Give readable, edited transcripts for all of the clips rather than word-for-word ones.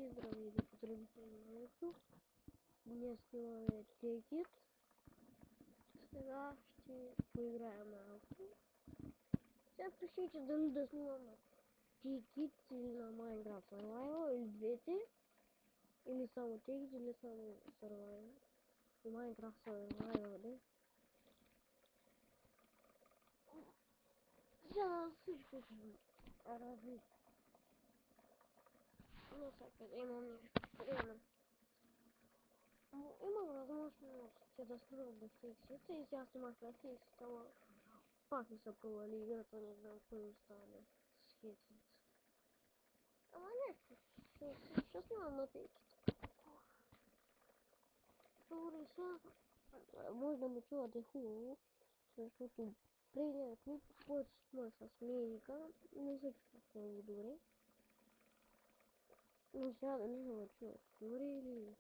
И здравейте, потребители на YouTube. Днес снимаме Take-It. Сега ще поиграем малко. Сега решите дали да снимаме Take-It или на Minecraft Survival, или двете. Или само Take-It, или само Survival. И Minecraft Survival, да. Сега всичко ще разлика. Но всякъде имам нещо приема. Имам възможност да снимам да фиксите и сега снимах на фиксите, ама пак не са провали играта, не знам какво стане с хитите. Ама нещо, ще снимам на тейките. Добре, сега може да ме чувате хубаво, защото предния клип, който снимах с музика, не се чувах много добре. Но сега да не ме чувате добре или...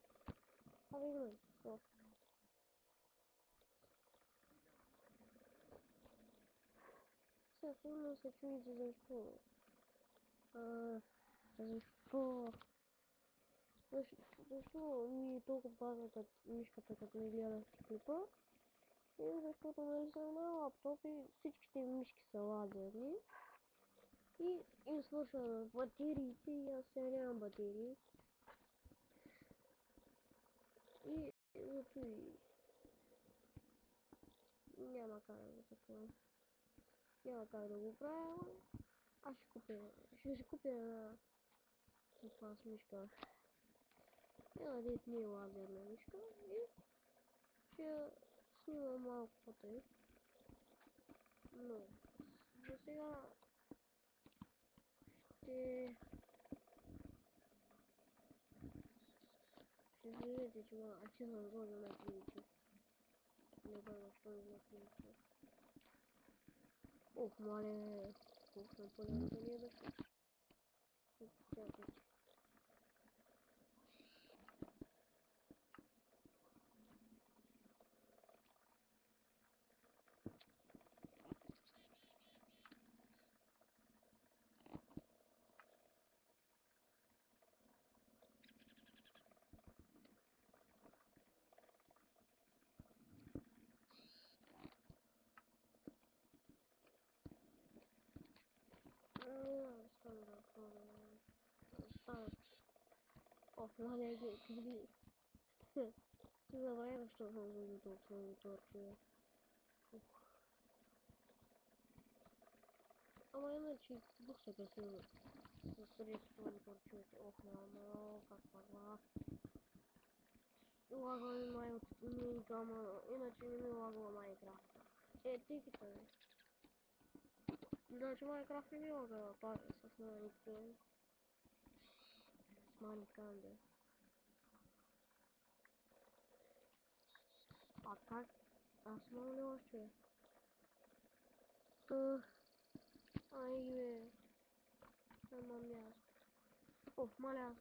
Абе имам, стоп. Сега сигурно се чуете защо. Защо ми е толкова бавната мишката, като ми гледахте клипа? И защото нали съм на лаптоп и всичките мишки са лазерни. И им свършват батериите и аз сега нямам батерии. И зато и няма как да го такова. Няма как да го правя. Аз ще купя една такава мишка. Една дет не е лазерна мишка и ще снимам малко по-тъй. Но за сега ще видите, че съм годен на клиница. Не знам защо не на клиница. Ох, мале, колко съм полезен да не дошли. Чакайте. Стана да ходя. Ох, мале, гледай. Ти забравя, що съм за толкова много торчове. Ама иначе буксата се средства торчовете. Ох, мама, как първа. Лагва ми май от миника, ама иначе не ми лагва Майнкрафт. Тиките ми. Значи Майнкрафт не ми лагва с маниките. С маниканде. А как? Аз много ли още? Ай бе. Ама място. Ох, маля.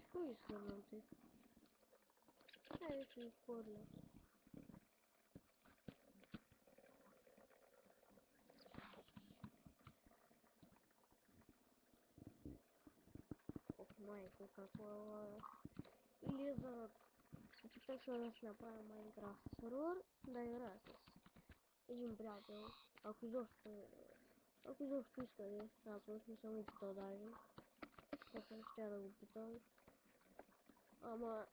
Що изхвърлям ти? Ай, ще изхвърля. Ох, майко, какво е лага. Или за... Опитах да си направя Майнкрафт сервер, да играя с един приятел. Ако изобщо иска да е, аз не съм го питал даже. Защото ще да го питам. Ама...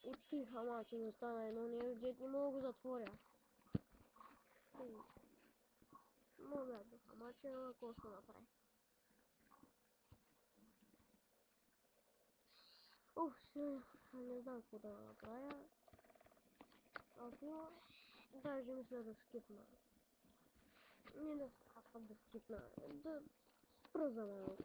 Открих, ама че ми стана едно дет не мога да го затворя. Много ядох, ама че какво ще направи. Уф, не знам какво да направя. Ако даже мисля да скипна. Не да аз пък да скипна, да спра за малко.